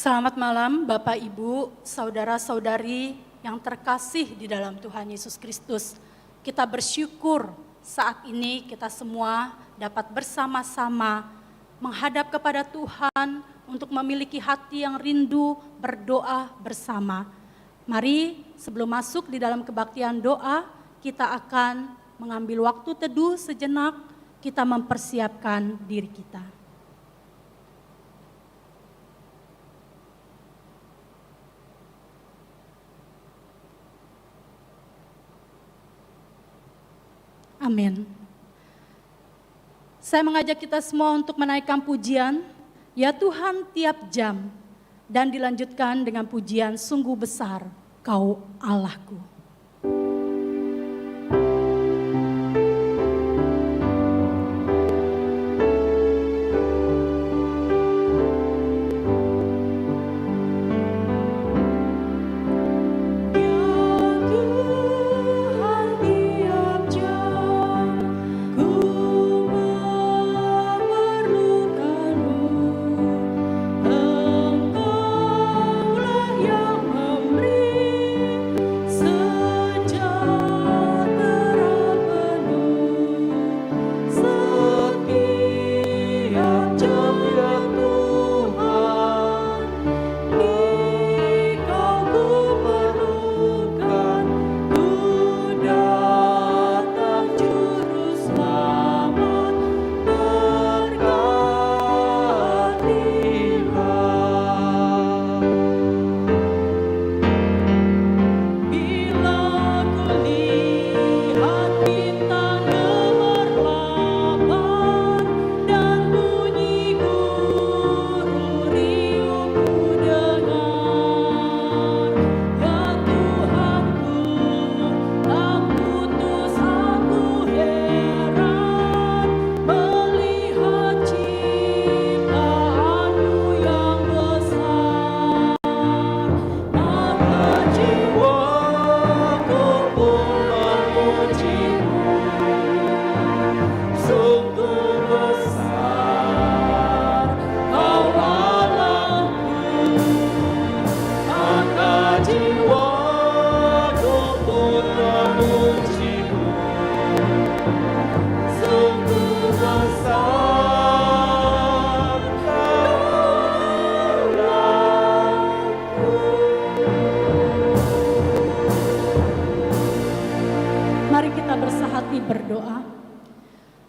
Selamat malam Bapak Ibu, saudara-saudari yang terkasih di dalam Tuhan Yesus Kristus. Kita bersyukur saat ini kita semua dapat bersama-sama menghadap kepada Tuhan untuk memiliki hati yang rindu berdoa bersama. Mari sebelum masuk di dalam kebaktian doa, kita akan mengambil waktu teduh sejenak, kita mempersiapkan diri kita. Amin. Saya mengajak kita semua untuk menaikkan pujian, ya Tuhan tiap jam, dan dilanjutkan dengan pujian sungguh besar, Kau Allahku.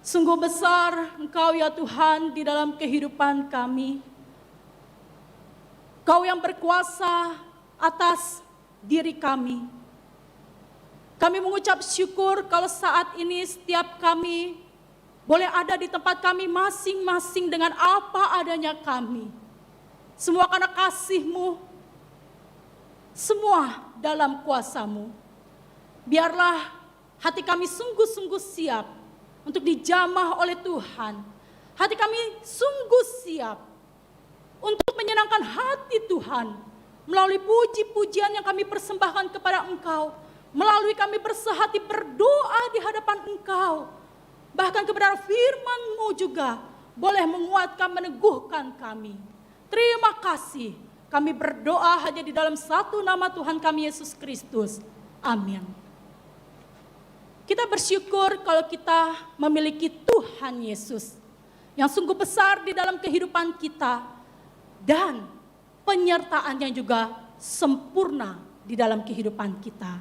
Sungguh besar Engkau ya Tuhan di dalam kehidupan kami. Kau yang berkuasa atas diri kami. Kami mengucap syukur kalau saat ini setiap kami boleh ada di tempat kami masing-masing dengan apa adanya kami. Semua karena kasih-Mu, semua dalam kuasa-Mu. Biarlah hati kami sungguh-sungguh siap untuk dijamah oleh Tuhan. Hati kami sungguh siap untuk menyenangkan hati Tuhan melalui puji-pujian yang kami persembahkan kepada Engkau, melalui kami bersehati berdoa di hadapan Engkau. Bahkan kebenaran firman-Mu juga boleh menguatkan, meneguhkan kami. Terima kasih. Kami berdoa hanya di dalam satu nama Tuhan kami Yesus Kristus. Amin. Kita bersyukur kalau kita memiliki Tuhan Yesus yang sungguh besar di dalam kehidupan kita dan penyertaannya juga sempurna di dalam kehidupan kita.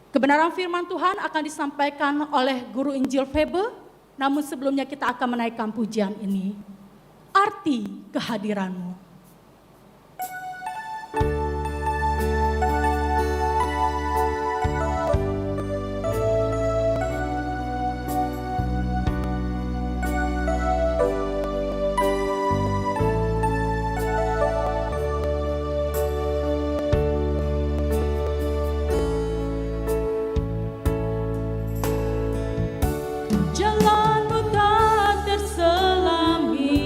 Kebenaran firman Tuhan akan disampaikan oleh Guru Injil Febe, namun sebelumnya kita akan menaikkan pujian ini. Arti kehadiran-Mu. Jalan-Mu tak terselami.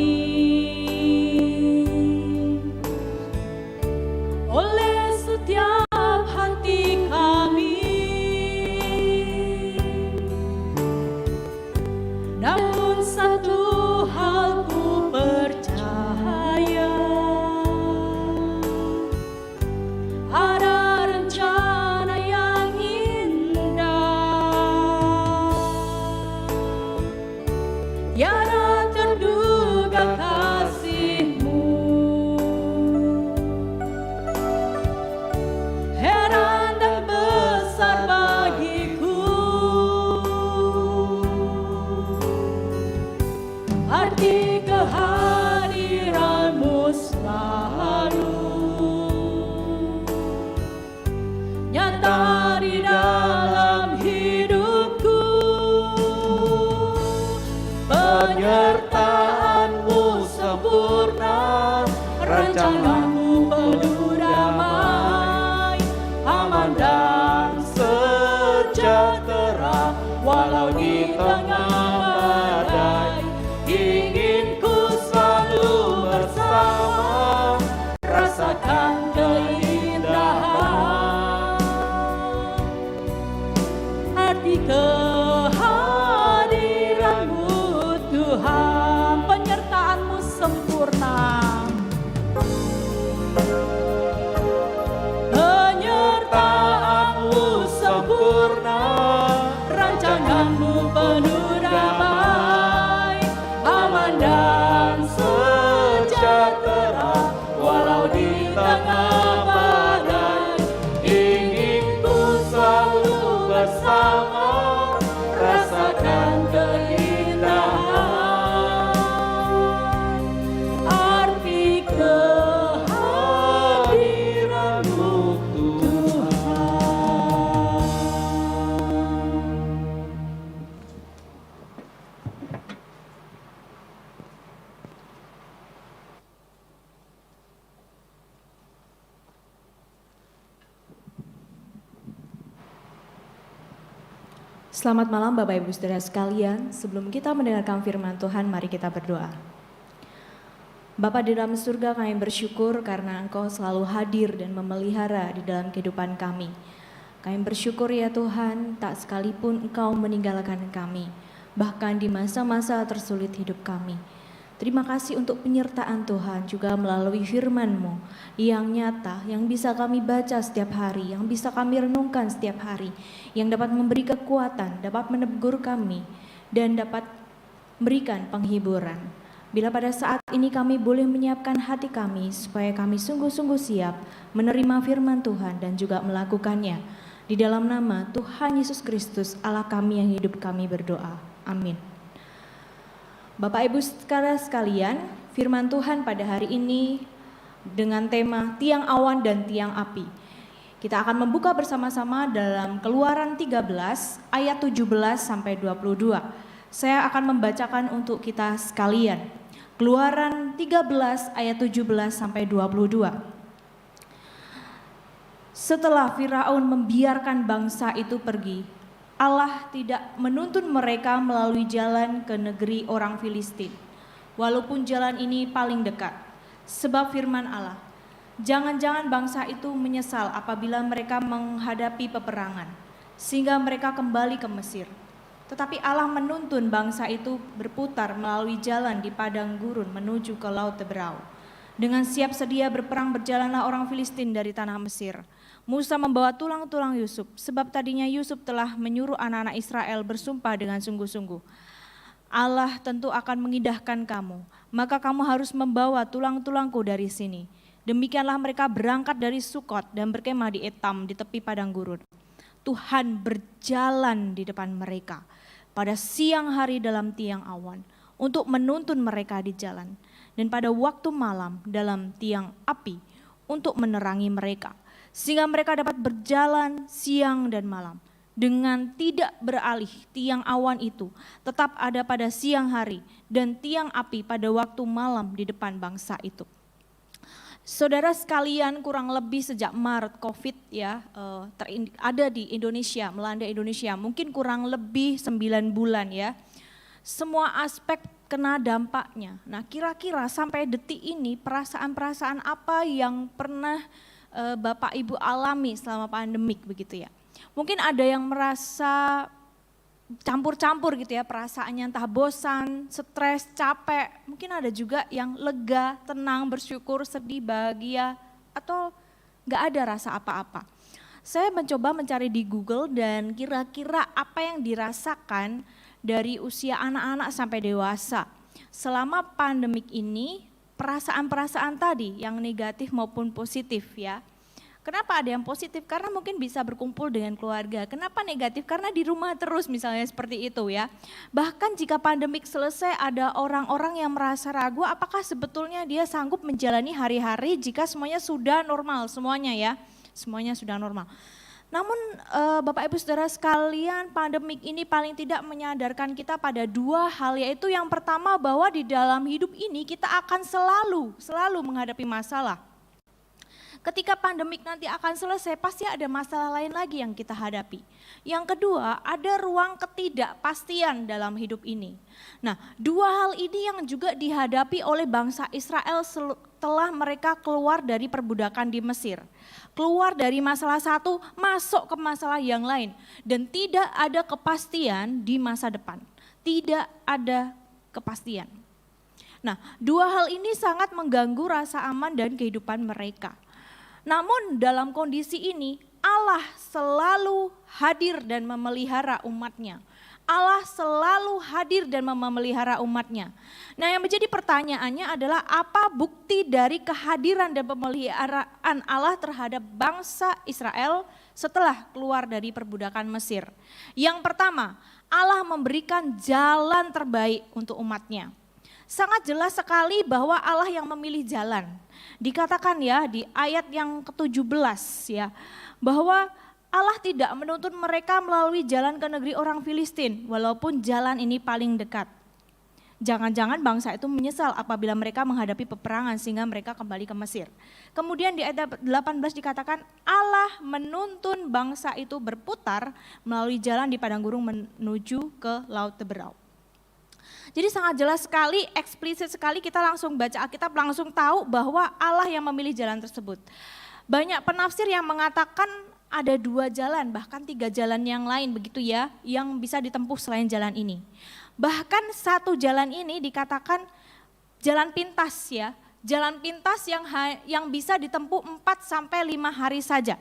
bersama, rasakan keindahan arti kehadiran-Mu Tuhan. Selamat malam Bapak Ibu Saudara sekalian. Sebelum kita mendengarkan firman Tuhan, mari kita berdoa. Bapa di dalam surga, kami bersyukur karena Engkau selalu hadir dan memelihara di dalam kehidupan kami. Kami bersyukur ya Tuhan, tak sekalipun Engkau meninggalkan kami, bahkan di masa-masa tersulit hidup kami. Terima kasih untuk penyertaan Tuhan juga melalui firman-Mu yang nyata, yang bisa kami baca setiap hari, yang bisa kami renungkan setiap hari, yang dapat memberi kekuatan, dapat menegur kami, dan dapat memberikan penghiburan. Bila pada saat ini kami boleh menyiapkan hati kami supaya kami sungguh-sungguh siap menerima firman Tuhan dan juga melakukannya. Di dalam nama Tuhan Yesus Kristus, Allah kami yang hidup, kami berdoa. Amin. Bapak Ibu saudara sekalian, firman Tuhan pada hari ini dengan tema tiang awan dan tiang api. Kita akan membuka bersama-sama dalam Keluaran 13 ayat 17 sampai 22. Saya akan membacakan untuk kita sekalian. Keluaran 13 ayat 17 sampai 22. Setelah Firaun membiarkan bangsa itu pergi, Allah tidak menuntun mereka melalui jalan ke negeri orang Filistin, walaupun jalan ini paling dekat. Sebab firman Allah, jangan-jangan bangsa itu menyesal apabila mereka menghadapi peperangan, sehingga mereka kembali ke Mesir. Tetapi Allah menuntun bangsa itu berputar melalui jalan di padang gurun menuju ke Laut Teberau. Dengan siap sedia berperang berjalanlah orang Filistin dari tanah Mesir. Musa membawa tulang-tulang Yusuf, sebab tadinya Yusuf telah menyuruh anak-anak Israel bersumpah dengan sungguh-sungguh. Allah tentu akan mengindahkan kamu, maka kamu harus membawa tulang-tulangku dari sini. Demikianlah mereka berangkat dari Sukot dan berkemah di Etam di tepi padang gurun. Tuhan berjalan di depan mereka pada siang hari dalam tiang awan untuk menuntun mereka di jalan, dan pada waktu malam dalam tiang api untuk menerangi mereka, sehingga mereka dapat berjalan siang dan malam. Dengan tidak beralih, tiang awan itu tetap ada pada siang hari dan tiang api pada waktu malam di depan bangsa itu. Saudara sekalian, kurang lebih sejak Maret COVID ya ada di Indonesia, melanda Indonesia, mungkin kurang lebih 9 bulan ya. Semua aspek kena dampaknya. Nah, kira-kira sampai detik ini perasaan-perasaan apa yang pernah Bapak Ibu alami selama pandemik begitu ya. Mungkin ada yang merasa campur-campur gitu ya, perasaannya entah bosan, stres, capek. Mungkin ada juga yang lega, tenang, bersyukur, sedih, bahagia, atau gak ada rasa apa-apa. Saya mencoba mencari di Google dan kira-kira apa yang dirasakan dari usia anak-anak sampai dewasa. Selama pandemik ini, perasaan-perasaan tadi yang negatif maupun positif ya. Kenapa ada yang positif? Karena mungkin bisa berkumpul dengan keluarga. Kenapa negatif? Karena di rumah terus misalnya seperti itu ya. Bahkan jika pandemik selesai ada orang-orang yang merasa ragu apakah sebetulnya dia sanggup menjalani hari-hari jika semuanya sudah normal semuanya ya. Semuanya sudah normal. Namun Bapak Ibu Saudara sekalian, pandemik ini paling tidak menyadarkan kita pada dua hal, yaitu yang pertama bahwa di dalam hidup ini kita akan selalu menghadapi masalah. Ketika pandemik nanti akan selesai, pasti ada masalah lain lagi yang kita hadapi. Yang kedua, ada ruang ketidakpastian dalam hidup ini. Nah, dua hal ini yang juga dihadapi oleh bangsa Israel setelah mereka keluar dari perbudakan di Mesir. Keluar dari masalah satu, masuk ke masalah yang lain. Dan tidak ada kepastian di masa depan. Tidak ada kepastian. Nah, dua hal ini sangat mengganggu rasa aman dan kehidupan mereka. Namun dalam kondisi ini Allah selalu hadir dan memelihara umatnya. Allah selalu hadir dan memelihara umatnya. Nah, yang menjadi pertanyaannya adalah apa bukti dari kehadiran dan pemeliharaan Allah terhadap bangsa Israel setelah keluar dari perbudakan Mesir. Yang pertama, Allah memberikan jalan terbaik untuk umatnya. Sangat jelas sekali bahwa Allah yang memilih jalan. Dikatakan ya di ayat yang ke-17 ya, bahwa Allah tidak menuntun mereka melalui jalan ke negeri orang Filistin, walaupun jalan ini paling dekat. Jangan-jangan bangsa itu menyesal apabila mereka menghadapi peperangan sehingga mereka kembali ke Mesir. Kemudian di ayat 18 dikatakan Allah menuntun bangsa itu berputar melalui jalan di padang gurun menuju ke Laut Teberau. Jadi sangat jelas sekali, eksplisit sekali kita langsung baca Alkitab langsung tahu bahwa Allah yang memilih jalan tersebut. Banyak penafsir yang mengatakan ada 2 jalan, bahkan 3 jalan yang lain begitu ya, yang bisa ditempuh selain jalan ini. Bahkan satu jalan ini dikatakan jalan pintas ya, jalan pintas yang bisa ditempuh 4-5 hari saja.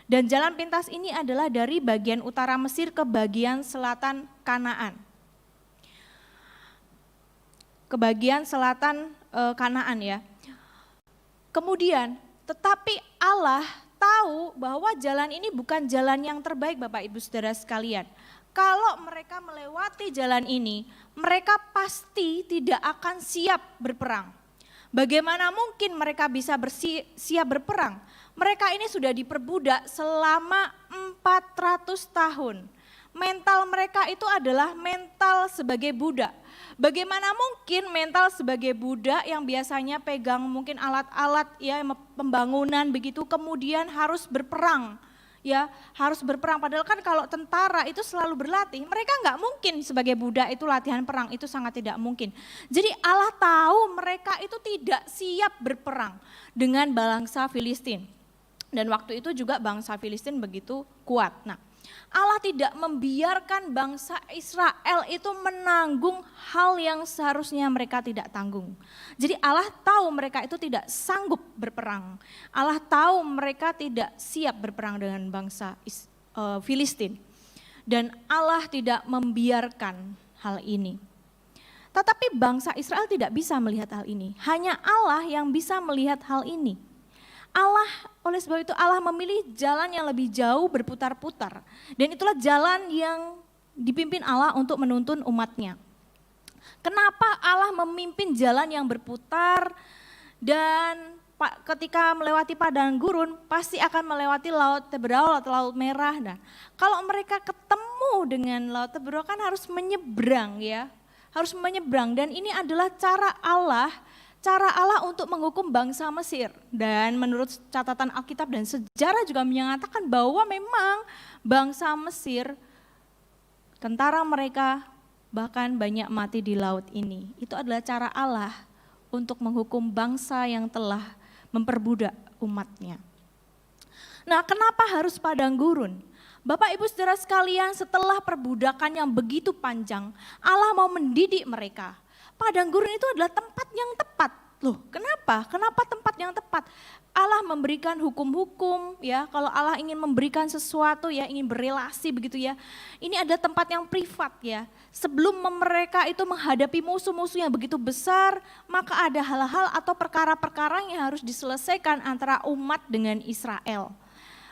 Dan jalan pintas ini adalah dari bagian utara Mesir ke bagian selatan Kanaan. Ke bagian selatan Kanaan ya. Kemudian, tetapi Allah tahu bahwa jalan ini bukan jalan yang terbaik Bapak Ibu Saudara sekalian. Kalau mereka melewati jalan ini, mereka pasti tidak akan siap berperang. Bagaimana mungkin mereka bisa siap berperang? Mereka ini sudah diperbudak selama 400 tahun. Mental mereka itu adalah mental sebagai budak. Bagaimana mungkin mental sebagai budak yang biasanya pegang mungkin alat-alat ya pembangunan begitu kemudian harus berperang. Ya, harus berperang padahal kan kalau tentara itu selalu berlatih. Mereka nggak mungkin sebagai budak itu latihan perang, itu sangat tidak mungkin. Jadi Allah tahu mereka itu tidak siap berperang dengan bangsa Filistin. Dan waktu itu juga bangsa Filistin begitu kuat. Nah, Allah tidak membiarkan bangsa Israel itu menanggung hal yang seharusnya mereka tidak tanggung. Jadi Allah tahu mereka itu tidak sanggup berperang. Allah tahu mereka tidak siap berperang dengan bangsa Filistin. Dan Allah tidak membiarkan hal ini. Tetapi bangsa Israel tidak bisa melihat hal ini. Hanya Allah yang bisa melihat hal ini. Oleh sebab itu Allah memilih jalan yang lebih jauh berputar-putar. Dan itulah jalan yang dipimpin Allah untuk menuntun umatnya. Kenapa Allah memimpin jalan yang berputar dan ketika melewati padang gurun pasti akan melewati Laut Teberau atau Laut Merah. Nah, kalau mereka ketemu dengan Laut Teberau kan harus menyeberang ya. Harus menyeberang dan ini adalah cara Allah untuk menghukum bangsa Mesir. Dan menurut catatan Alkitab dan sejarah juga menyatakan bahwa memang bangsa Mesir, tentara mereka bahkan banyak mati di laut ini. Itu adalah cara Allah untuk menghukum bangsa yang telah memperbudak umatnya. Nah, kenapa harus padang gurun? Bapak Ibu Saudara sekalian, setelah perbudakan yang begitu panjang, Allah mau mendidik mereka. Padang gurun itu adalah tempat yang tepat. Loh, kenapa? Kenapa tempat yang tepat? Allah memberikan hukum-hukum ya. Kalau Allah ingin memberikan sesuatu ya, ingin berelasi begitu ya. Ini ada tempat yang privat ya. Sebelum mereka itu menghadapi musuh-musuh yang begitu besar, maka ada hal-hal atau perkara-perkara yang harus diselesaikan antara umat dengan Israel.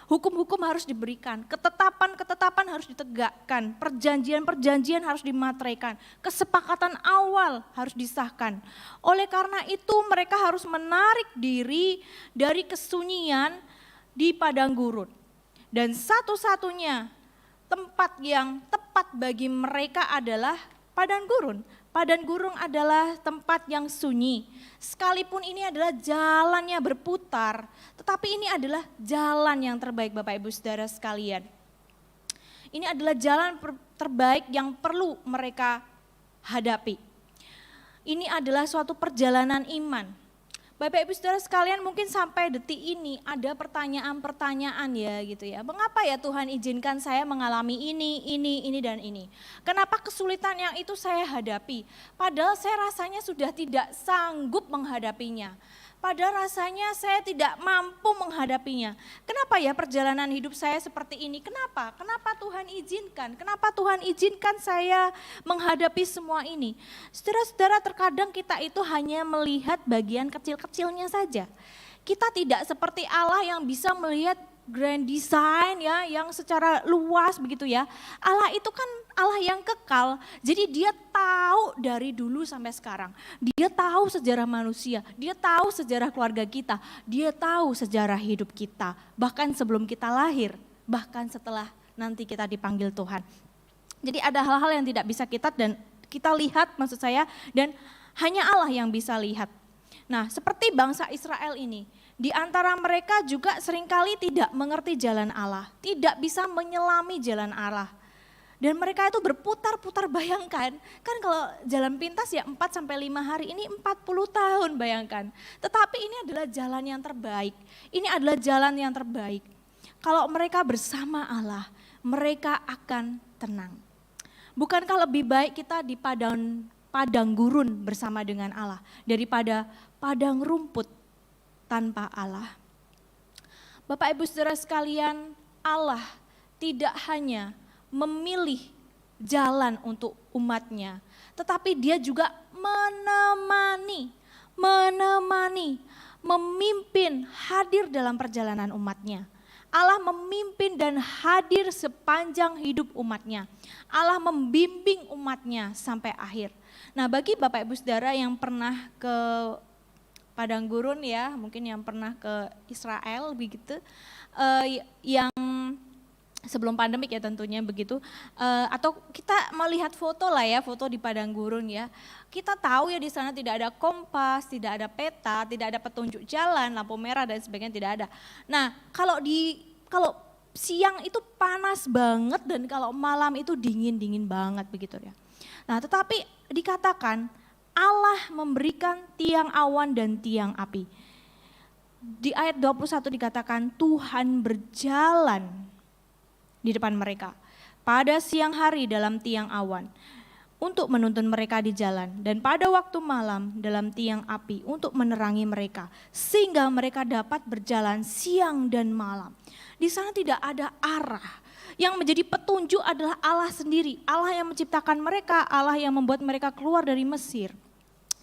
Hukum-hukum harus diberikan, ketetapan-ketetapan harus ditegakkan, perjanjian-perjanjian harus dimateraikan, kesepakatan awal harus disahkan. Oleh karena itu mereka harus menarik diri dari kesunyian di padang gurun. Dan satu-satunya tempat yang tepat bagi mereka adalah padang gurun. Padang gurun adalah tempat yang sunyi. Sekalipun ini adalah jalannya berputar, tetapi ini adalah jalan yang terbaik Bapak Ibu Saudara sekalian. Ini adalah jalan terbaik yang perlu mereka hadapi. Ini adalah suatu perjalanan iman. Bapak Ibu Saudara sekalian mungkin sampai detik ini ada pertanyaan-pertanyaan ya gitu ya. Mengapa ya Tuhan izinkan saya mengalami ini dan ini. Kenapa kesulitan yang itu saya hadapi? Padahal saya rasanya sudah tidak sanggup menghadapinya. Padahal rasanya saya tidak mampu menghadapinya. Kenapa ya perjalanan hidup saya seperti ini? Kenapa? Kenapa Tuhan izinkan? Kenapa Tuhan izinkan saya menghadapi semua ini? Saudara-saudara, terkadang kita itu hanya melihat bagian kecil-kecilnya saja. Kita tidak seperti Allah yang bisa melihat grand design ya, yang secara luas begitu ya. Allah itu kan Allah yang kekal, jadi dia tahu dari dulu sampai sekarang. Dia tahu sejarah manusia, dia tahu sejarah keluarga kita, dia tahu sejarah hidup kita. Bahkan sebelum kita lahir, bahkan setelah nanti kita dipanggil Tuhan. Jadi ada hal-hal yang tidak bisa kita lihat maksud saya, dan hanya Allah yang bisa lihat. Nah, seperti bangsa Israel ini, di antara mereka juga seringkali tidak mengerti jalan Allah, tidak bisa menyelami jalan Allah. Dan mereka itu berputar-putar, bayangkan, kan kalau jalan pintas ya 4-5 hari, ini 40 tahun bayangkan. Tetapi ini adalah jalan yang terbaik, ini adalah jalan yang terbaik. Kalau mereka bersama Allah, mereka akan tenang. Bukankah lebih baik kita di padang gurun bersama dengan Allah daripada padang rumput tanpa Allah? Bapak Ibu Saudara sekalian, Allah tidak hanya memilih jalan untuk umatnya, tetapi dia juga menemani, memimpin, hadir dalam perjalanan umatnya. Allah memimpin dan hadir sepanjang hidup umatnya. Allah membimbing umatnya sampai akhir. Nah, bagi Bapak Ibu Saudara yang pernah ke padang gurun ya, mungkin yang pernah ke Israel begitu, yang sebelum pandemik ya tentunya begitu, atau kita melihat foto lah ya, foto di padang gurun ya. Kita tahu ya di sana tidak ada kompas, tidak ada peta, tidak ada petunjuk jalan, lampu merah dan sebagainya tidak ada. Nah, kalau siang itu panas banget dan kalau malam itu dingin banget begitu ya. Nah, tetapi dikatakan Allah memberikan tiang awan dan tiang api. Di ayat 21 dikatakan Tuhan berjalan di depan mereka pada siang hari dalam tiang awan untuk menuntun mereka di jalan, dan pada waktu malam dalam tiang api untuk menerangi mereka sehingga mereka dapat berjalan siang dan malam. Di sana tidak ada arah. Yang menjadi petunjuk adalah Allah sendiri, Allah yang menciptakan mereka, Allah yang membuat mereka keluar dari Mesir.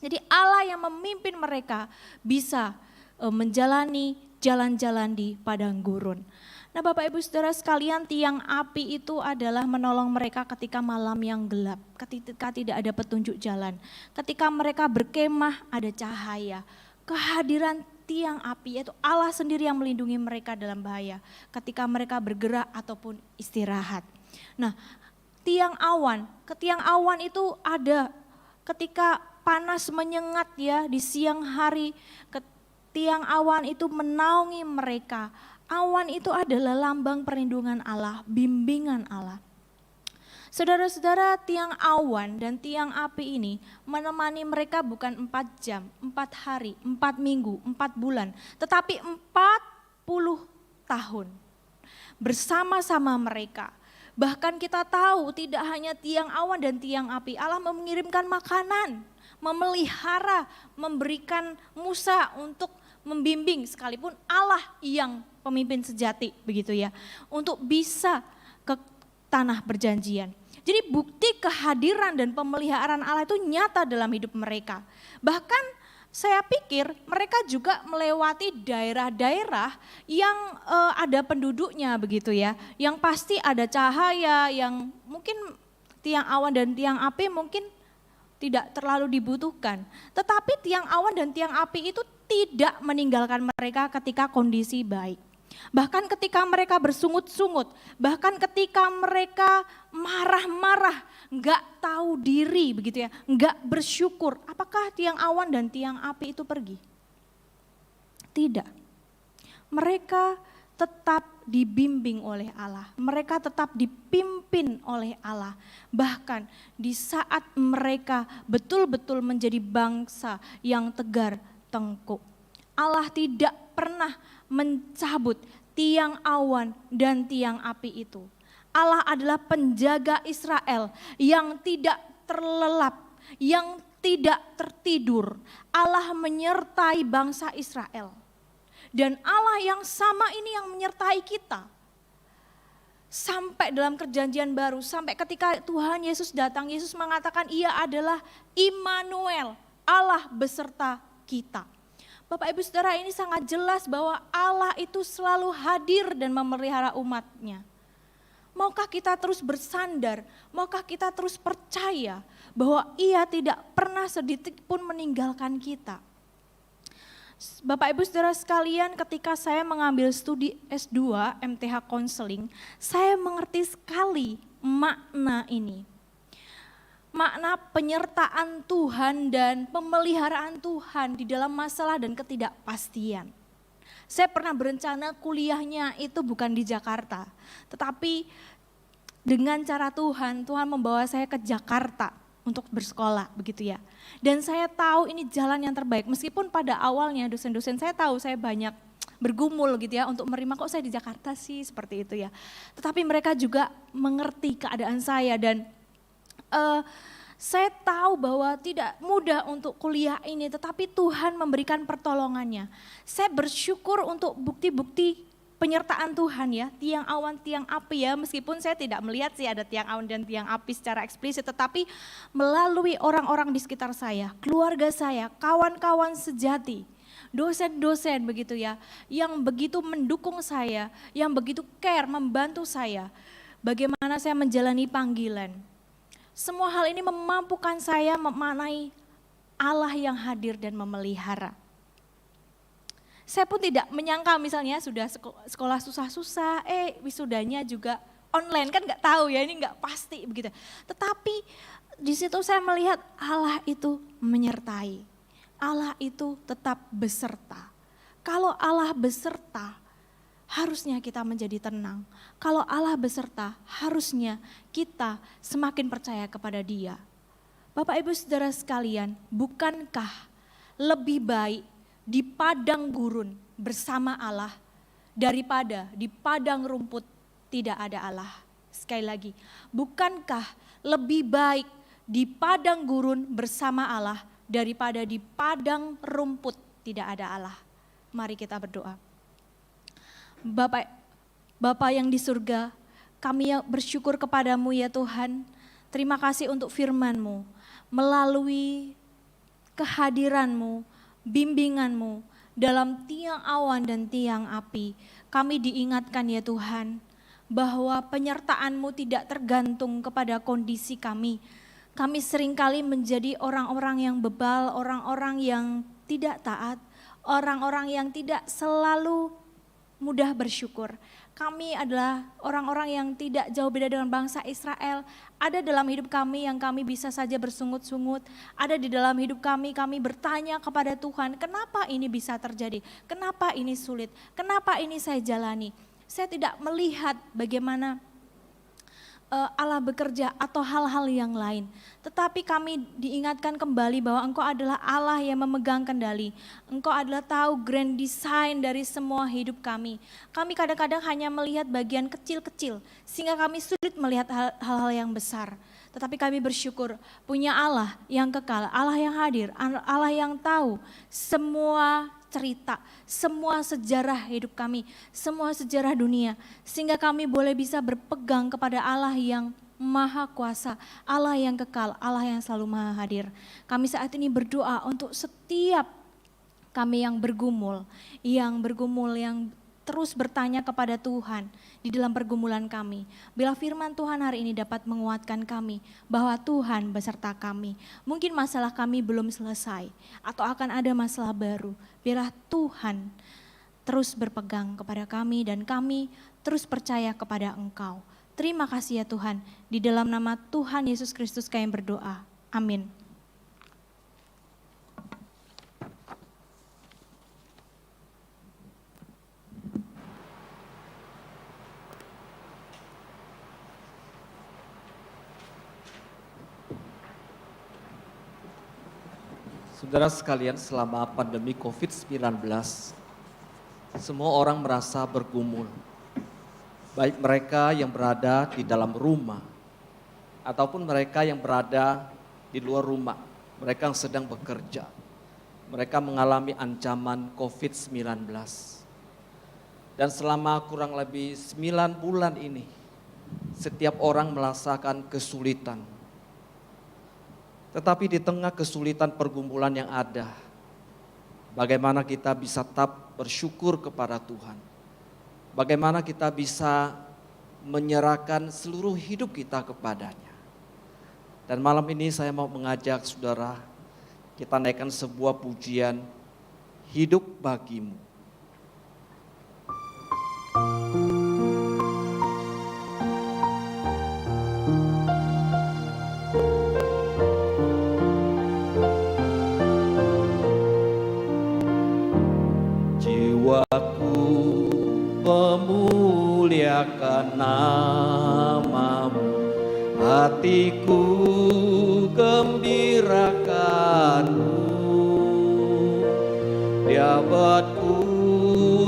Jadi Allah yang memimpin mereka bisa menjalani jalan-jalan di padang gurun. Nah, Bapak Ibu Saudara sekalian, tiang api itu adalah menolong mereka ketika malam yang gelap, ketika tidak ada petunjuk jalan. Ketika mereka berkemah ada cahaya. Kehadiran tiang api yaitu Allah sendiri yang melindungi mereka dalam bahaya ketika mereka bergerak ataupun istirahat. Nah, tiang awan itu ada ketika panas menyengat ya di siang hari, tiang awan itu menaungi mereka. Awan itu adalah lambang perlindungan Allah, bimbingan Allah. Saudara-saudara, tiang awan dan tiang api ini menemani mereka bukan 4 jam, 4 hari, 4 minggu, 4 bulan, tetapi 40 tahun bersama-sama mereka. Bahkan kita tahu tidak hanya tiang awan dan tiang api, Allah mengirimkan makanan, memelihara, memberikan Musa untuk membimbing, sekalipun Allah yang pemimpin sejati begitu ya, untuk bisa ke tanah perjanjian. Jadi bukti kehadiran dan pemeliharaan Allah itu nyata dalam hidup mereka. Bahkan saya pikir mereka juga melewati daerah-daerah yang ada penduduknya begitu ya, yang pasti ada cahaya, yang mungkin tiang awan dan tiang api mungkin tidak terlalu dibutuhkan. Tetapi tiang awan dan tiang api itu tidak meninggalkan mereka ketika kondisi baik. Bahkan ketika mereka bersungut-sungut, bahkan ketika mereka marah-marah, enggak tahu diri begitu ya, enggak bersyukur. Apakah tiang awan dan tiang api itu pergi? Tidak. Mereka tetap dibimbing oleh Allah, mereka tetap dipimpin oleh Allah. Bahkan di saat mereka betul-betul menjadi bangsa yang tegar tengkuk, Allah tidak pernah mencabut tiang awan dan tiang api itu. Allah adalah penjaga Israel yang tidak terlelap, yang tidak tertidur. Allah menyertai bangsa Israel. Dan Allah yang sama ini yang menyertai kita. Sampai dalam perjanjian baru, sampai ketika Tuhan Yesus datang, Yesus mengatakan ia adalah Immanuel, Allah beserta kita. Bapak Ibu Saudara, ini sangat jelas bahwa Allah itu selalu hadir dan memelihara umatnya. Maukah kita terus bersandar, maukah kita terus percaya bahwa Ia tidak pernah sedetik pun meninggalkan kita. Bapak Ibu Saudara sekalian, ketika saya mengambil studi S2 MTH Counseling, saya mengerti sekali makna ini. Makna penyertaan Tuhan dan pemeliharaan Tuhan di dalam masalah dan ketidakpastian. Saya pernah berencana kuliahnya itu bukan di Jakarta, tetapi dengan cara Tuhan membawa saya ke Jakarta untuk bersekolah, begitu ya. Dan saya tahu ini jalan yang terbaik, meskipun pada awalnya dosen-dosen saya tahu saya banyak bergumul gitu ya untuk menerima, kok saya di Jakarta sih, seperti itu ya. Tetapi mereka juga mengerti keadaan saya dan saya tahu bahwa tidak mudah untuk kuliah ini, tetapi Tuhan memberikan pertolongannya. Saya bersyukur untuk bukti-bukti penyertaan Tuhan ya, tiang awan, tiang api ya, meskipun saya tidak melihat sih ada tiang awan dan tiang api secara eksplisit, tetapi melalui orang-orang di sekitar saya, keluarga saya, kawan-kawan sejati, dosen-dosen begitu ya, yang begitu mendukung saya, yang begitu care, membantu saya, bagaimana saya menjalani panggilan. Semua hal ini memampukan saya memaknai Allah yang hadir dan memelihara. Saya pun tidak menyangka misalnya sudah sekolah susah-susah, wisudanya juga online, kan nggak tahu ya, ini nggak pasti begitu. Tetapi di situ saya melihat Allah itu menyertai, Allah itu tetap beserta. Kalau Allah beserta, harusnya kita menjadi tenang. Kalau Allah beserta, harusnya kita semakin percaya kepada Dia. Bapak Ibu Saudara sekalian, bukankah lebih baik di padang gurun bersama Allah daripada di padang rumput tidak ada Allah? Sekali lagi, bukankah lebih baik di padang gurun bersama Allah daripada di padang rumput tidak ada Allah? Mari kita berdoa. Bapa yang di surga, kami bersyukur kepadamu ya Tuhan. Terima kasih untuk firman-Mu. Melalui kehadiran-Mu, bimbingan-Mu dalam tiang awan dan tiang api, kami diingatkan ya Tuhan, bahwa penyertaan-Mu tidak tergantung kepada kondisi kami. Kami seringkali menjadi orang-orang yang bebal, orang-orang yang tidak taat, orang-orang yang tidak selalu mudah bersyukur. Kami adalah orang-orang yang tidak jauh beda dengan bangsa Israel. Ada dalam hidup kami yang kami bisa saja bersungut-sungut. Ada di dalam hidup kami bertanya kepada Tuhan, kenapa ini bisa terjadi? Kenapa ini sulit? Kenapa ini saya jalani? Saya tidak melihat bagaimana Allah bekerja atau hal-hal yang lain. Tetapi kami diingatkan kembali bahwa Engkau adalah Allah yang memegang kendali. Engkau adalah tahu grand design dari semua hidup kami. Kami kadang-kadang hanya melihat bagian kecil-kecil sehingga kami sulit melihat hal-hal yang besar. Tetapi kami bersyukur punya Allah yang kekal, Allah yang hadir, Allah yang tahu semua cerita, semua sejarah hidup kami, semua sejarah dunia. Sehingga kami boleh bisa berpegang kepada Allah yang maha kuasa, Allah yang kekal, Allah yang selalu maha hadir. Kami saat ini berdoa untuk setiap kami yang bergumul, yang terus bertanya kepada Tuhan di dalam pergumulan kami. Bila firman Tuhan hari ini dapat menguatkan kami bahwa Tuhan beserta kami. Mungkin masalah kami belum selesai atau akan ada masalah baru. Biarlah Tuhan terus berpegang kepada kami dan kami terus percaya kepada Engkau. Terima kasih ya Tuhan, di dalam nama Tuhan Yesus Kristus kami berdoa. Amin. Saudara sekalian, selama pandemi COVID-19, semua orang merasa bergumul. Baik mereka yang berada di dalam rumah, ataupun mereka yang berada di luar rumah, mereka yang sedang bekerja. Mereka mengalami ancaman COVID-19. Dan selama kurang lebih 9 bulan ini, setiap orang merasakan kesulitan. Tetapi di tengah kesulitan pergumulan yang ada, Bagaimana kita bisa tetap bersyukur kepada Tuhan. Bagaimana kita bisa menyerahkan seluruh hidup kita kepadanya. Dan malam ini saya mau mengajak saudara, kita naikkan sebuah pujian, Hidup Bagimu. Jiwaku memuliakan namamu, hatiku gembirakanmu. Dia buatku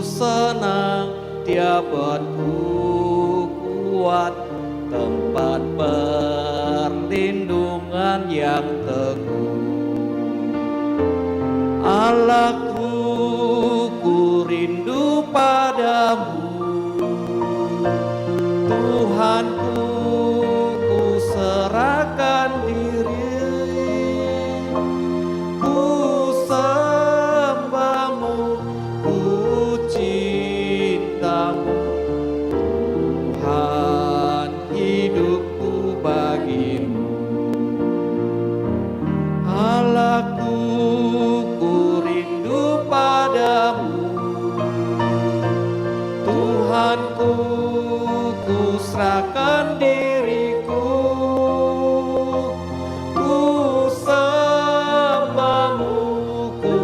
senang, dia buatku kuat, tempat perlindungan yang teguh. Allahku, ku rindu padamu, Tuhanku, ku serahkan diri, ku sembahmu, ku cintamu, Tuhan, hidupku bagimu. Allahku, ku rindu padamu, Tuhanku, ku serahkan diriku, ku sembahmu, ku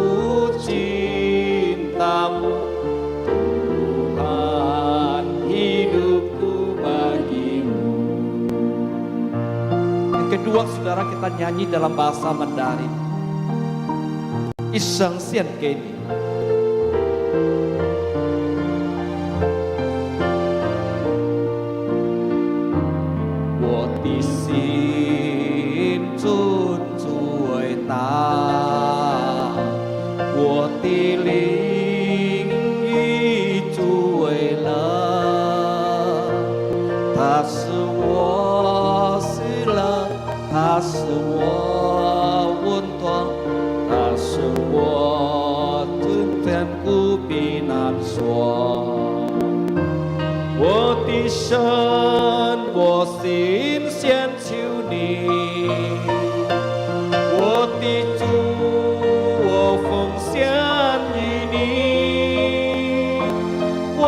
cintamu, Tuhan, hidupku bagimu. Yang kedua, saudara, kita nyanyi dalam bahasa Mandarin. Isang sian keni. 我的心尊主伟大，我的灵以主为乐，他是我喜乐，他是我温暖，他是我今天不必难说。我的神，我心先求你，我的主，我奉献于你，我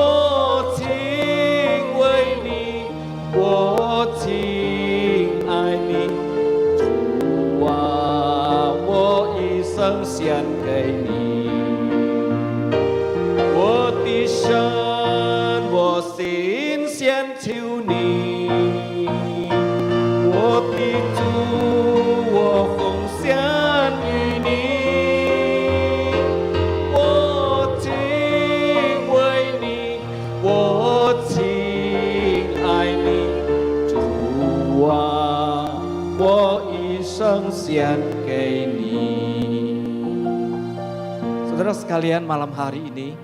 敬畏你，我敬爱你，主啊，我一生献给你，我的神。我心先求你，我的主，我奉献于你，我敬畏你，我敬爱你，主啊，我一生献给你。Saudara sekalian, malam hari ini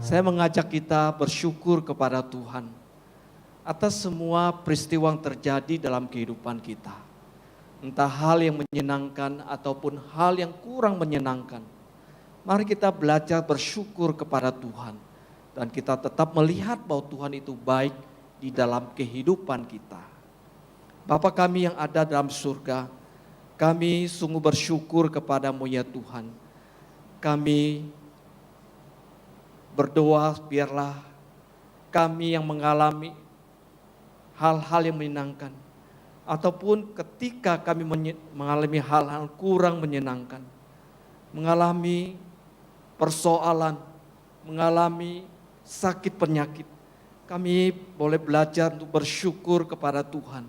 saya mengajak kita bersyukur kepada Tuhan atas semua peristiwa yang terjadi dalam kehidupan kita. Entah hal yang menyenangkan ataupun hal yang kurang menyenangkan. Mari kita belajar bersyukur kepada Tuhan. Dan kita tetap melihat bahwa Tuhan itu baik di dalam kehidupan kita. Bapa kami yang ada dalam surga, kami sungguh bersyukur kepadamu ya Tuhan. Kami berdoa biarlah kami yang mengalami hal-hal yang menyenangkan ataupun ketika kami mengalami hal-hal kurang menyenangkan, mengalami persoalan, mengalami sakit penyakit, kami boleh belajar untuk bersyukur kepada Tuhan.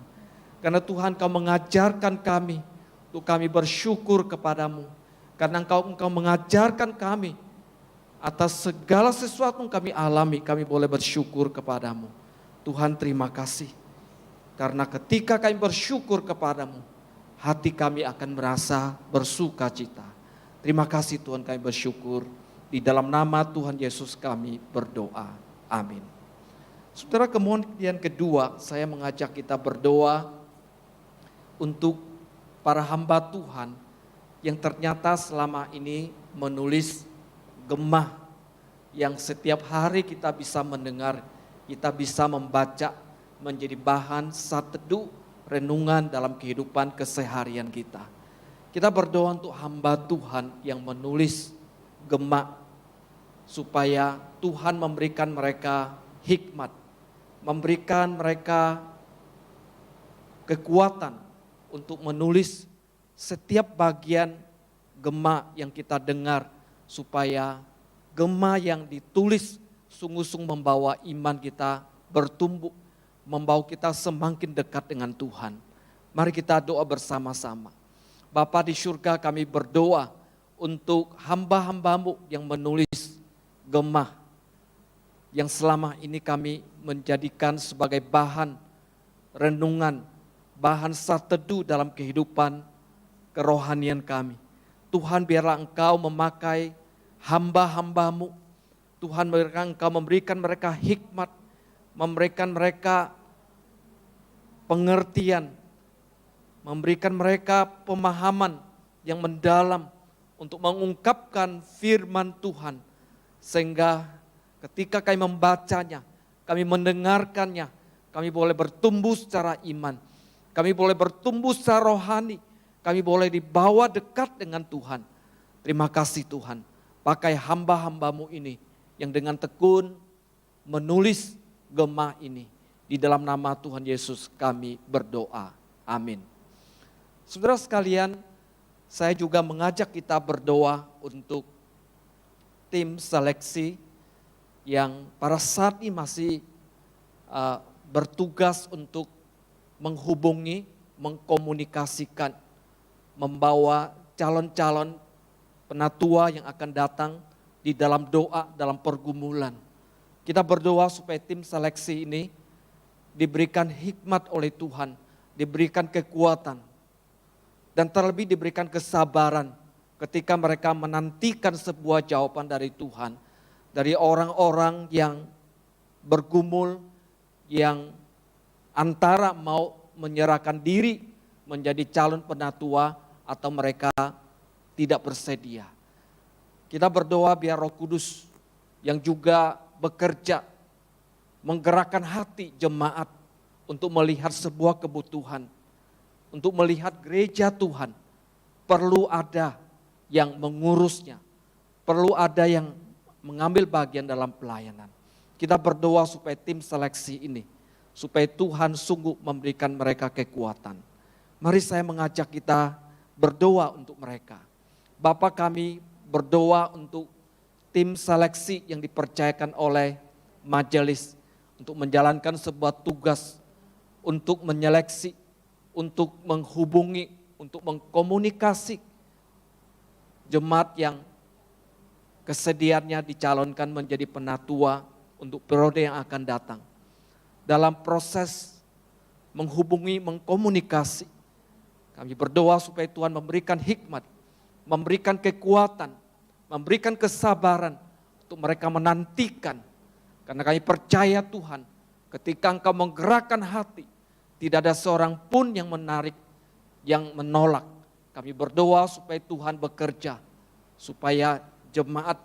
Karena Tuhan Kau mengajarkan kami untuk kami bersyukur kepadamu. Karena Engkau mengajarkan kami atas segala sesuatu yang kami alami, kami boleh bersyukur kepadamu. Tuhan terima kasih. Karena ketika kami bersyukur kepadamu, hati kami akan merasa bersuka cita. Terima kasih Tuhan, kami bersyukur. Di dalam nama Tuhan Yesus kami berdoa. Amin. Saudara, kemudian kedua, saya mengajak kita berdoa untuk para hamba Tuhan yang ternyata selama ini menulis Gemah yang setiap hari kita bisa mendengar, kita bisa membaca, menjadi bahan sateduh renungan dalam kehidupan keseharian kita. Kita berdoa untuk hamba Tuhan yang menulis Gemah, supaya Tuhan memberikan mereka hikmat, memberikan mereka kekuatan untuk menulis setiap bagian Gemah yang kita dengar, supaya Gemah yang ditulis sungguh-sungguh membawa iman kita bertumbuh, membawa kita semakin dekat dengan Tuhan. Mari kita doa bersama-sama. Bapa di surga, kami berdoa untuk hamba-hambamu yang menulis Gemah, yang selama ini kami menjadikan sebagai bahan renungan, bahan sateduh dalam kehidupan kerohanian kami. Tuhan, biarlah Engkau memakai hamba-hambamu. Tuhan, biarlah Engkau memberikan mereka hikmat, memberikan mereka pengertian, memberikan mereka pemahaman yang mendalam untuk mengungkapkan firman Tuhan. Sehingga ketika kami membacanya, kami mendengarkannya, kami boleh bertumbuh secara iman, kami boleh bertumbuh secara rohani, kami boleh dibawa dekat dengan Tuhan. Terima kasih Tuhan, pakai hamba-hambamu ini yang dengan tekun menulis Gemah ini. Di dalam nama Tuhan Yesus kami berdoa. Amin. Saudara sekalian, saya juga mengajak kita berdoa untuk tim seleksi yang pada saat ini masih bertugas untuk menghubungi, mengkomunikasikan, membawa calon-calon penatua yang akan datang di dalam doa, dalam pergumulan. Kita berdoa supaya tim seleksi ini diberikan hikmat oleh Tuhan, diberikan kekuatan, dan terlebih diberikan kesabaran ketika mereka menantikan sebuah jawaban dari Tuhan, dari orang-orang yang bergumul, yang antara mau menyerahkan diri menjadi calon penatua atau mereka tidak bersedia. Kita berdoa biar Roh Kudus yang juga bekerja menggerakkan hati jemaat untuk melihat sebuah kebutuhan, untuk melihat gereja Tuhan perlu ada yang mengurusnya, perlu ada yang mengambil bagian dalam pelayanan. Kita berdoa supaya tim seleksi ini, supaya Tuhan sungguh memberikan mereka kekuatan. Mari saya mengajak kita berdoa untuk mereka. Bapa, kami berdoa untuk tim seleksi yang dipercayakan oleh majelis untuk menjalankan sebuah tugas, untuk menyeleksi, untuk menghubungi, untuk mengkomunikasi jemaat yang kesediaannya dicalonkan menjadi penatua untuk periode yang akan datang. Dalam proses menghubungi, mengkomunikasi, kami berdoa supaya Tuhan memberikan hikmat, memberikan kekuatan, memberikan kesabaran untuk mereka menantikan. Karena kami percaya Tuhan, ketika Engkau menggerakkan hati, tidak ada seorang pun yang menarik, yang menolak. Kami berdoa supaya Tuhan bekerja, supaya jemaat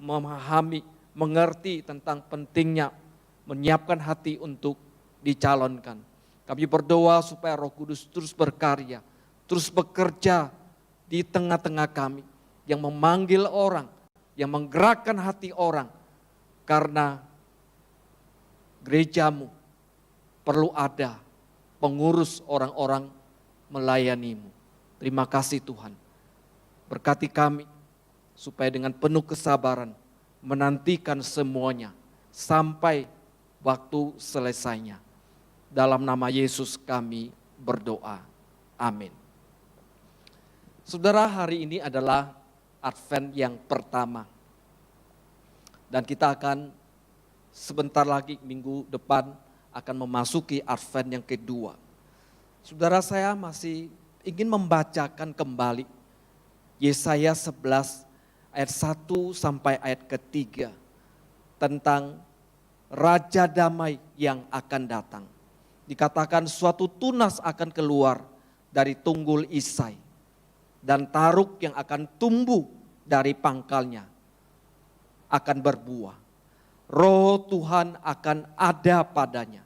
memahami, mengerti tentang pentingnya menyiapkan hati untuk dicalonkan. Kami berdoa supaya Roh Kudus terus berkarya, terus bekerja di tengah-tengah kami, yang memanggil orang, yang menggerakkan hati orang, karena gerejamu perlu ada pengurus orang-orang melayanimu. Terima kasih Tuhan. Berkati kami supaya dengan penuh kesabaran menantikan semuanya sampai waktu selesainya. Dalam nama Yesus kami berdoa. Amin. Saudara, hari ini adalah Advent yang pertama. Dan kita akan sebentar lagi minggu depan akan memasuki Advent yang kedua. Saudara, saya masih ingin membacakan kembali Yesaya 11 ayat 1 sampai ayat ketiga tentang Raja Damai yang akan datang. Dikatakan suatu tunas akan keluar dari tunggul Isai, dan taruk yang akan tumbuh dari pangkalnya akan berbuah. Roh Tuhan akan ada padanya.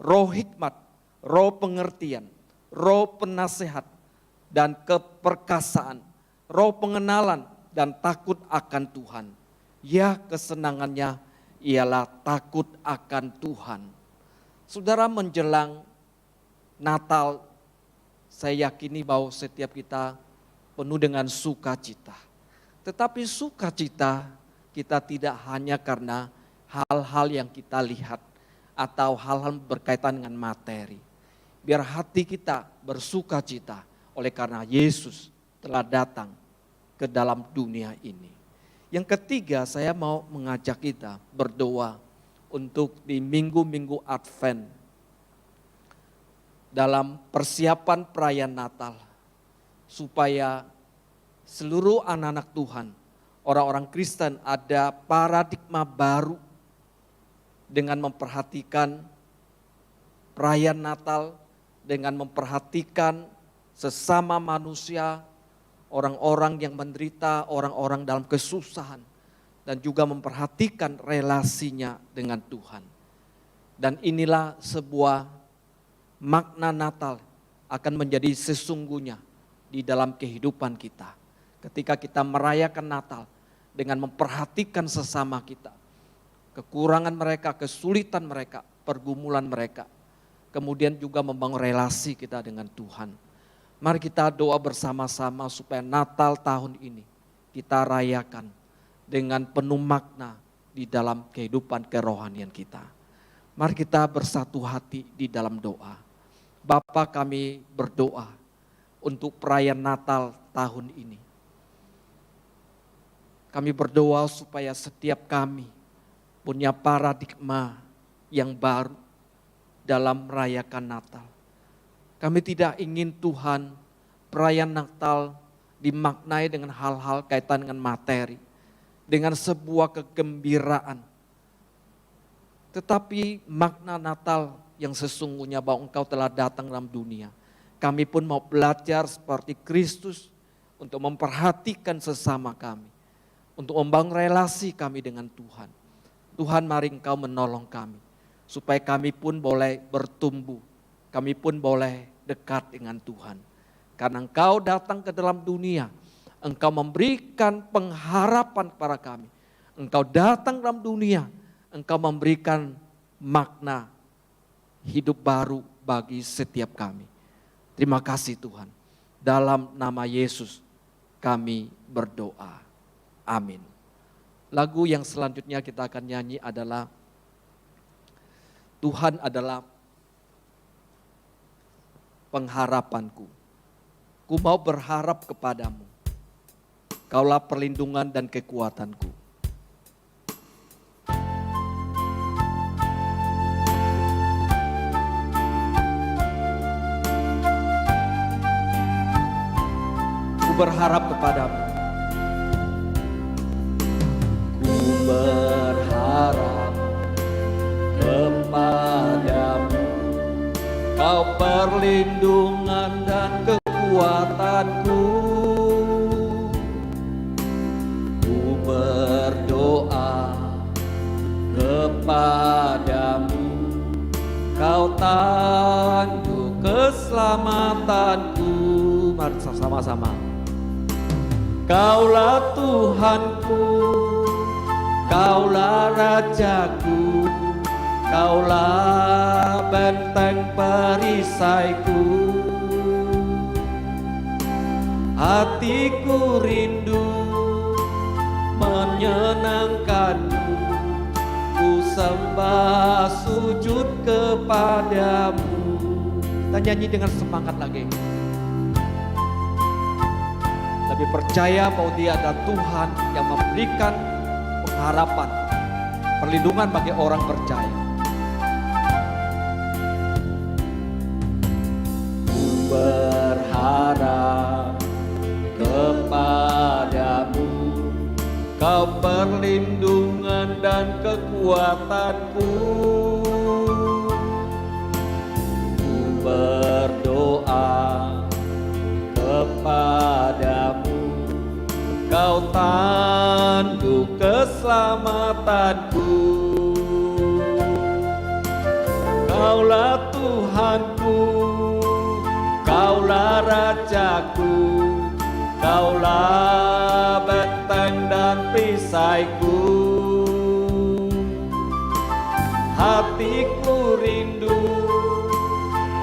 Roh hikmat, roh pengertian, roh penasehat, dan keperkasaan, roh pengenalan dan takut akan Tuhan. Ya, kesenangannya ialah takut akan Tuhan. Saudara, menjelang Natal, saya yakini bahwa setiap kita penuh dengan sukacita. Tetapi sukacita kita tidak hanya karena hal-hal yang kita lihat atau hal-hal berkaitan dengan materi. Biar hati kita bersukacita oleh karena Yesus telah datang ke dalam dunia ini. Yang ketiga, saya mau mengajak kita berdoa untuk di minggu-minggu Advent dalam persiapan perayaan Natal, supaya seluruh anak-anak Tuhan, orang-orang Kristen, ada paradigma baru dengan memperhatikan perayaan Natal, dengan memperhatikan sesama manusia, orang-orang yang menderita, orang-orang dalam kesusahan, dan juga memperhatikan relasinya dengan Tuhan. Dan inilah sebuah makna Natal akan menjadi sesungguhnya di dalam kehidupan kita. Ketika kita merayakan Natal dengan memperhatikan sesama kita, kekurangan mereka, kesulitan mereka, pergumulan mereka, kemudian juga membangun relasi kita dengan Tuhan. Mari kita doa bersama-sama supaya Natal tahun ini kita rayakan dengan penuh makna di dalam kehidupan kerohanian kita. Mari kita bersatu hati di dalam doa. Bapa, kami berdoa untuk perayaan Natal tahun ini. Kami berdoa supaya setiap kami punya paradigma yang baru dalam merayakan Natal. Kami tidak ingin Tuhan perayaan Natal dimaknai dengan hal-hal kaitan dengan materi, dengan sebuah kegembiraan. Tetapi makna Natal yang sesungguhnya bahwa Engkau telah datang dalam dunia. Kami pun mau belajar seperti Kristus untuk memperhatikan sesama kami, untuk membangun relasi kami dengan Tuhan. Tuhan, mari Engkau menolong kami, supaya kami pun boleh bertumbuh, kami pun boleh dekat dengan Tuhan. Karena Engkau datang ke dalam dunia, Engkau memberikan pengharapan kepada kami. Engkau datang dalam dunia, Engkau memberikan makna hidup baru bagi setiap kami. Terima kasih Tuhan. Dalam nama Yesus kami berdoa. Amin. Lagu yang selanjutnya kita akan nyanyi adalah Tuhan adalah pengharapanku. Ku mau berharap kepadamu. Kaulah perlindungan dan kekuatanku. Ku berharap kepadamu. Ku berharap kepadamu. Kau perlindungan dan kekuatanku. Ku berdoa kepadamu. Kau tanduk keselamatanku. Mari sama-sama. Kaulah Tuhanku, Kaulah Rajaku, Kaulah benteng perisaiku. Hatiku rindu menyenangkanmu, ku sembah sujud kepadamu. Kita nyanyi dengan semangat lagi. Lebih percaya bahwa Dia ada Tuhan yang memberikan pengharapan, perlindungan bagi orang percaya. Ku berharap kepadamu, Kau perlindungan dan kekuatanku. Ku berdoa kepadamu, Kau keselamatanku. Kaulah Tuhanku, Kaulah Rajaku, Kaulah benteng dan perisaiku. Hatiku rindu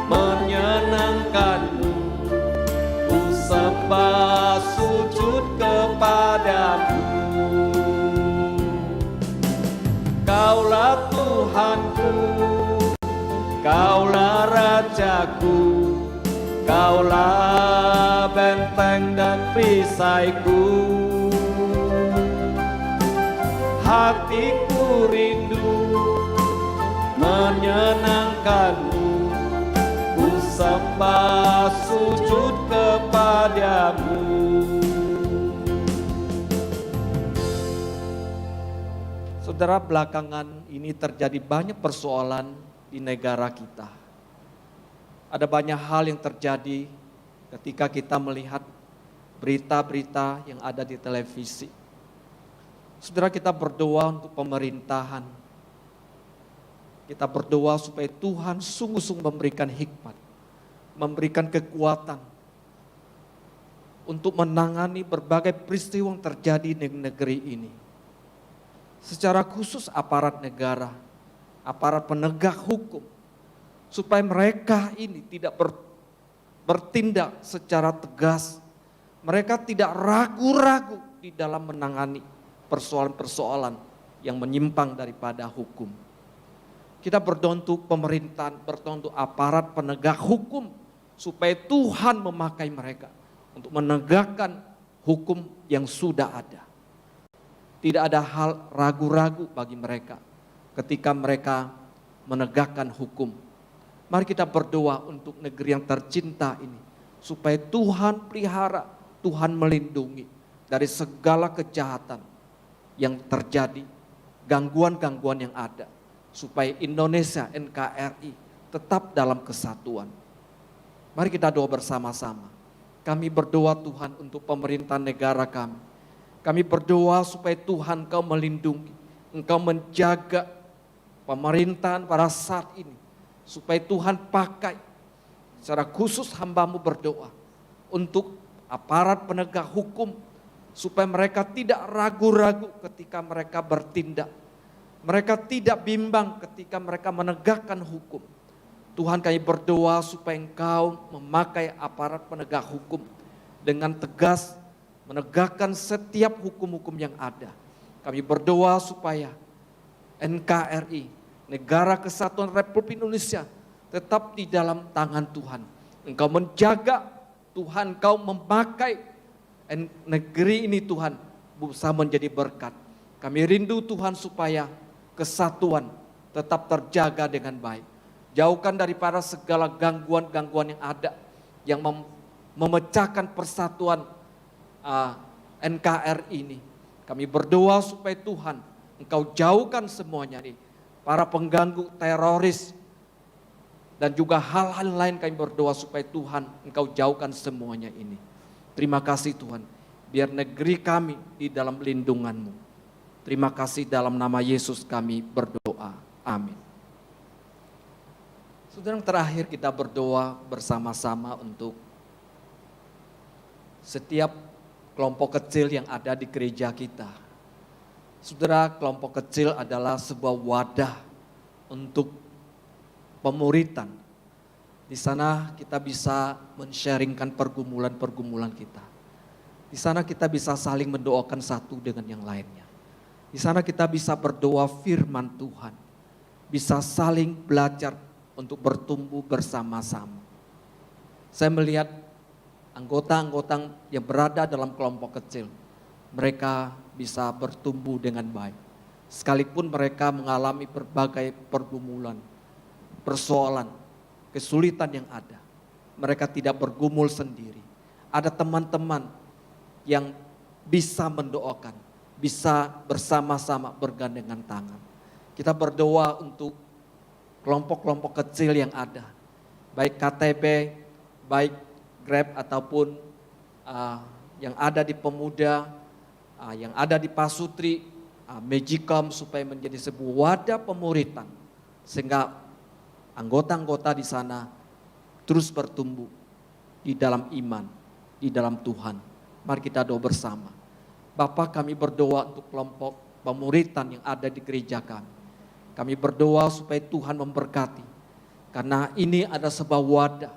menyenangkanmu, ku sembah sujud kepadamu. Kaulah Tuhanku, Kaulah Rajaku, Kaulah benteng dan perisaiku. Hatiku rindu menyenangkanmu, ku sembah sujud kepadamu. Saudara, belakangan ini terjadi banyak persoalan di negara kita. Ada banyak hal yang terjadi ketika kita melihat berita-berita yang ada di televisi. Saudara, kita berdoa untuk pemerintahan. Kita berdoa supaya Tuhan sungguh-sungguh memberikan hikmat, memberikan kekuatan untuk menangani berbagai peristiwa yang terjadi di negeri ini. Secara khusus aparat negara, aparat penegak hukum, supaya mereka ini tidak bertindak secara tegas. Mereka tidak ragu-ragu di dalam menangani persoalan-persoalan yang menyimpang daripada hukum. Kita berdoa untuk pemerintahan, berdoa untuk aparat penegak hukum, supaya Tuhan memakai mereka untuk menegakkan hukum yang sudah ada. Tidak ada hal ragu-ragu bagi mereka ketika mereka menegakkan hukum. Mari kita berdoa untuk negeri yang tercinta ini, supaya Tuhan pelihara, Tuhan melindungi dari segala kejahatan yang terjadi, gangguan-gangguan yang ada, supaya Indonesia, NKRI tetap dalam kesatuan. Mari kita doa bersama-sama. Kami berdoa Tuhan untuk pemerintahan negara kami. Kami berdoa supaya Tuhan Engkau melindungi, Engkau menjaga pemerintahan pada saat ini, supaya Tuhan pakai. Secara khusus hamba-Mu berdoa untuk aparat penegak hukum, supaya mereka tidak ragu-ragu ketika mereka bertindak. Mereka tidak bimbang ketika mereka menegakkan hukum. Tuhan, kami berdoa supaya Engkau memakai aparat penegak hukum dengan tegas, menegakkan setiap hukum-hukum yang ada. Kami berdoa supaya NKRI, Negara Kesatuan Republik Indonesia, tetap di dalam tangan Tuhan. Engkau menjaga, Tuhan, Engkau memakai negeri ini Tuhan, bisa menjadi berkat. Kami rindu Tuhan supaya kesatuan tetap terjaga dengan baik. Jauhkan daripada segala gangguan-gangguan yang ada, yang memecahkan persatuan NKRI ini. Kami berdoa supaya Tuhan Engkau jauhkan semuanya nih, para pengganggu teroris dan juga hal-hal lain. Kami berdoa supaya Tuhan Engkau jauhkan semuanya ini. Terima kasih Tuhan, biar negeri kami di dalam lindungan-Mu. Terima kasih, dalam nama Yesus kami berdoa, amin. Saudara, yang terakhir kita berdoa bersama-sama untuk setiap kelompok kecil yang ada di gereja kita. Saudara, kelompok kecil adalah sebuah wadah untuk pemuritan. Di sana kita bisa men-sharingkan pergumulan-pergumulan kita. Di sana kita bisa saling mendoakan satu dengan yang lainnya. Di sana kita bisa berdoa firman Tuhan. Bisa saling belajar untuk bertumbuh bersama-sama. Saya melihat anggota-anggota yang berada dalam kelompok kecil, mereka bisa bertumbuh dengan baik. Sekalipun mereka mengalami berbagai pergumulan, persoalan, kesulitan yang ada, mereka tidak bergumul sendiri. Ada teman-teman yang bisa mendoakan, bisa bersama-sama bergandengan tangan. Kita berdoa untuk kelompok-kelompok kecil yang ada, baik KTB, baik Grab ataupun yang ada di Pemuda, yang ada di Pasutri, Magicom supaya menjadi sebuah wadah pemuritan sehingga anggota-anggota di sana terus bertumbuh di dalam iman, di dalam Tuhan. Mari kita doa bersama. Bapa, kami berdoa untuk kelompok pemuritan yang ada di gereja kami. Kami berdoa supaya Tuhan memberkati, karena ini ada sebuah wadah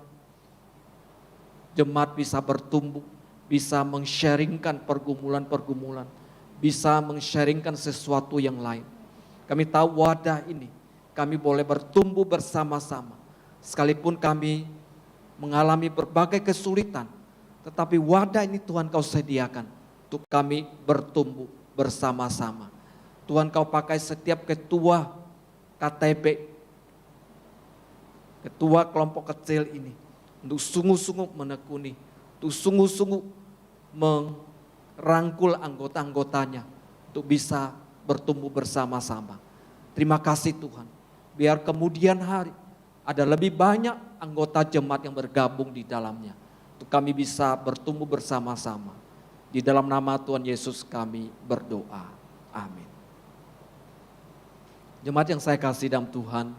jemaat bisa bertumbuh, bisa meng-sharingkan pergumulan-pergumulan, bisa meng-sharingkan sesuatu yang lain. Kami tahu wadah ini, kami boleh bertumbuh bersama-sama. Sekalipun kami mengalami berbagai kesulitan, tetapi wadah ini Tuhan Kau sediakan untuk kami bertumbuh bersama-sama. Tuhan Kau pakai setiap ketua KTB, ketua kelompok kecil ini, untuk sungguh-sungguh menekuni, untuk sungguh-sungguh merangkul anggota-anggotanya untuk bisa bertumbuh bersama-sama. Terima kasih Tuhan, biar kemudian hari ada lebih banyak anggota jemaat yang bergabung di dalamnya, untuk kami bisa bertumbuh bersama-sama. Di dalam nama Tuhan Yesus kami berdoa, amin. Jemaat yang saya kasih dalam Tuhan,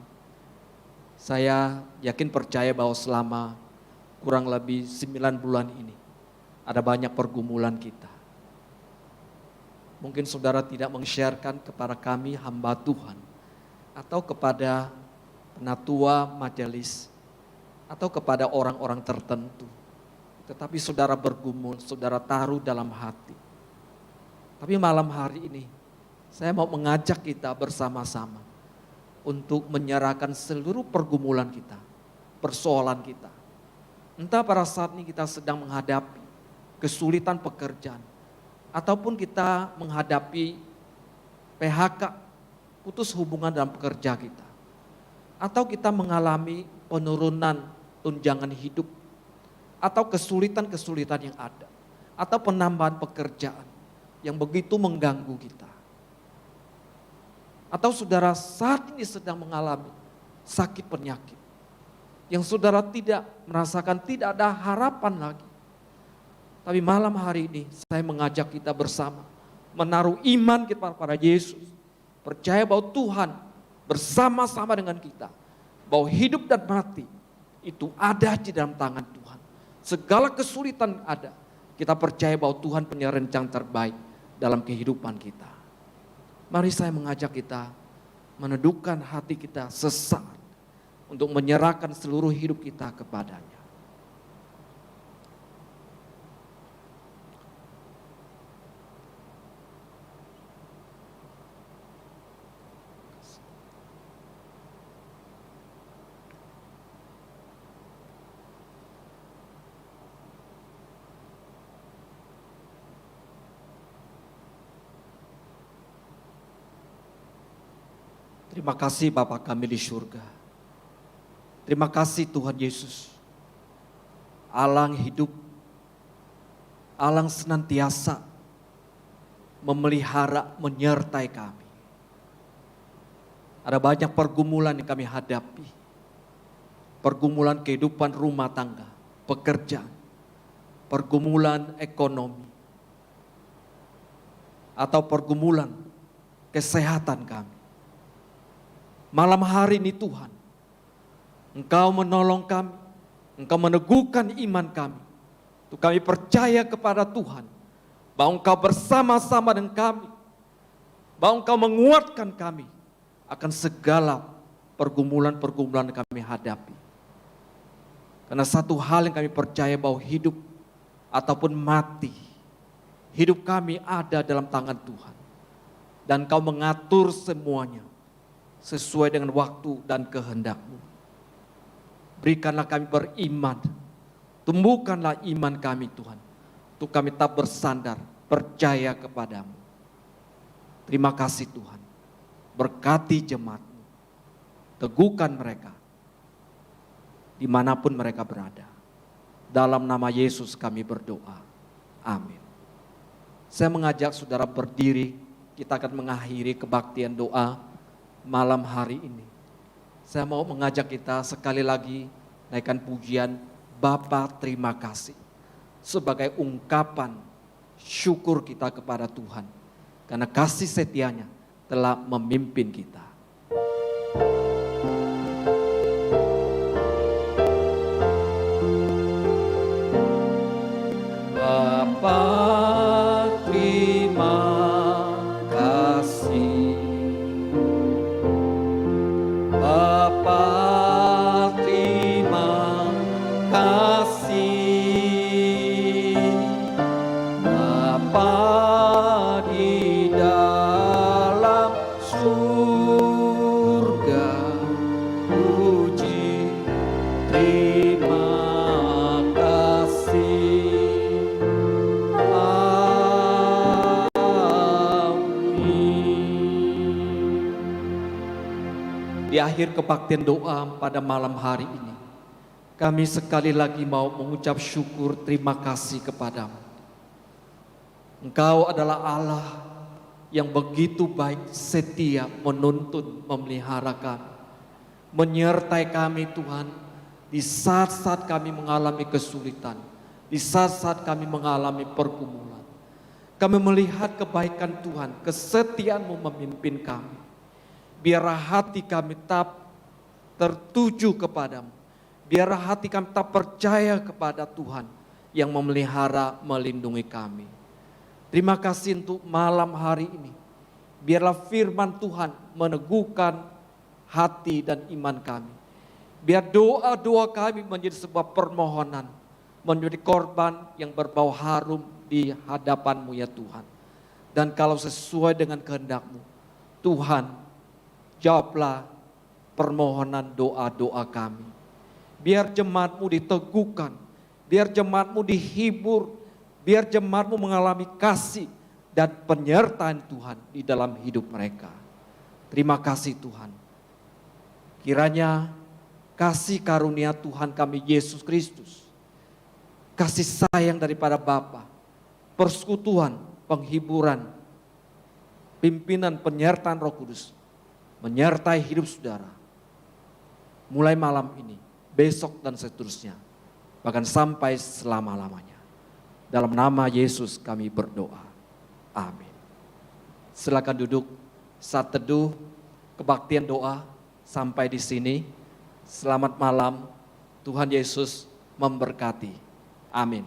saya yakin percaya bahwa selama kurang lebih 9 bulan ini ada banyak pergumulan kita. Mungkin saudara tidak meng-sharekan kepada kami hamba Tuhan, atau kepada penatua majelis, atau kepada orang-orang tertentu. Tetapi saudara bergumul, saudara taruh dalam hati. Tapi malam hari ini, saya mau mengajak kita bersama-sama untuk menyerahkan seluruh pergumulan kita, persoalan kita. Entah pada saat ini kita sedang menghadapi kesulitan pekerjaan, ataupun kita menghadapi PHK, putus hubungan dalam pekerja kita, atau kita mengalami penurunan tunjangan hidup, atau kesulitan-kesulitan yang ada, atau penambahan pekerjaan yang begitu mengganggu kita. Atau saudara saat ini sedang mengalami sakit penyakit, yang saudara tidak merasakan tidak ada harapan lagi. Tapi malam hari ini saya mengajak kita bersama menaruh iman kita pada Yesus. Percaya bahwa Tuhan bersama-sama dengan kita. Bahwa hidup dan mati itu ada di dalam tangan Tuhan. Segala kesulitan ada, kita percaya bahwa Tuhan punya rencana terbaik dalam kehidupan kita. Mari saya mengajak kita menundukkan hati kita sesaat untuk menyerahkan seluruh hidup kita kepadanya. Terima kasih Bapa kami di surga. Terima kasih Tuhan Yesus. Alang hidup, alang senantiasa memelihara, menyertai kami. Ada banyak pergumulan yang kami hadapi. Pergumulan kehidupan rumah tangga, pekerjaan, pergumulan ekonomi, atau pergumulan kesehatan kami. Malam hari ini Tuhan, Engkau menolong kami, Engkau meneguhkan iman kami. Untuk kami percaya kepada Tuhan, bahwa Engkau bersama-sama dengan kami, bahwa Engkau menguatkan kami akan segala pergumulan-pergumulan yang kami hadapi. Karena satu hal yang kami percaya bahwa hidup ataupun mati, hidup kami ada dalam tangan Tuhan. Dan Engkau mengatur semuanya sesuai dengan waktu dan kehendak-Mu. Berikanlah kami beriman, tumbuhkanlah iman kami Tuhan, untuk kami tak bersandar, percaya kepadamu. Terima kasih Tuhan, berkati jemaat-Mu, teguhkan mereka, dimanapun mereka berada. Dalam nama Yesus kami berdoa, amin. Saya mengajak saudara berdiri, kita akan mengakhiri kebaktian doa malam hari ini. Saya mau mengajak kita sekali lagi naikkan pujian Bapa terima kasih sebagai ungkapan syukur kita kepada Tuhan. karena kasih setianya telah memimpin kita. Bapa, terima kasih. Bapa, terima kasih. Bapa di dalam surga, puji terima kasih. Di akhir kebaktian doa pada malam hari ini, kami sekali lagi mau mengucap syukur terima kasih kepadamu. Engkau adalah Allah yang begitu baik, setia, menuntun, memelihara kami, menyertai kami Tuhan di saat-saat kami mengalami kesulitan, di saat-saat kami mengalami pergumulan. Kami melihat kebaikan Tuhan, kesetiaan-Mu memimpin kami. Biarlah hati kami tetap tertuju kepadamu. Biarlah hati kami tetap percaya kepada Tuhan yang memelihara, melindungi kami. Terima kasih untuk malam hari ini. Biarlah firman Tuhan meneguhkan hati dan iman kami. Biar doa-doa kami menjadi sebuah permohonan, menjadi korban yang berbau harum di hadapan-Mu ya Tuhan. Dan kalau sesuai dengan kehendak-Mu, Tuhan, jawablah permohonan doa-doa kami. Biar jemaat-Mu diteguhkan, biar jemaat-Mu dihibur, biar jemaat-Mu mengalami kasih dan penyertaan Tuhan di dalam hidup mereka. Terima kasih Tuhan. Kiranya kasih karunia Tuhan kami Yesus Kristus, kasih sayang daripada Bapa, persekutuan, penghiburan, pimpinan, penyertaan Roh Kudus, menyertai hidup saudara, mulai malam ini, besok dan seterusnya, bahkan sampai selama-lamanya. Dalam nama Yesus kami berdoa. Amin. Silakan duduk. Saat teduh kebaktian doa sampai di sini. Selamat malam. Tuhan Yesus memberkati. Amin.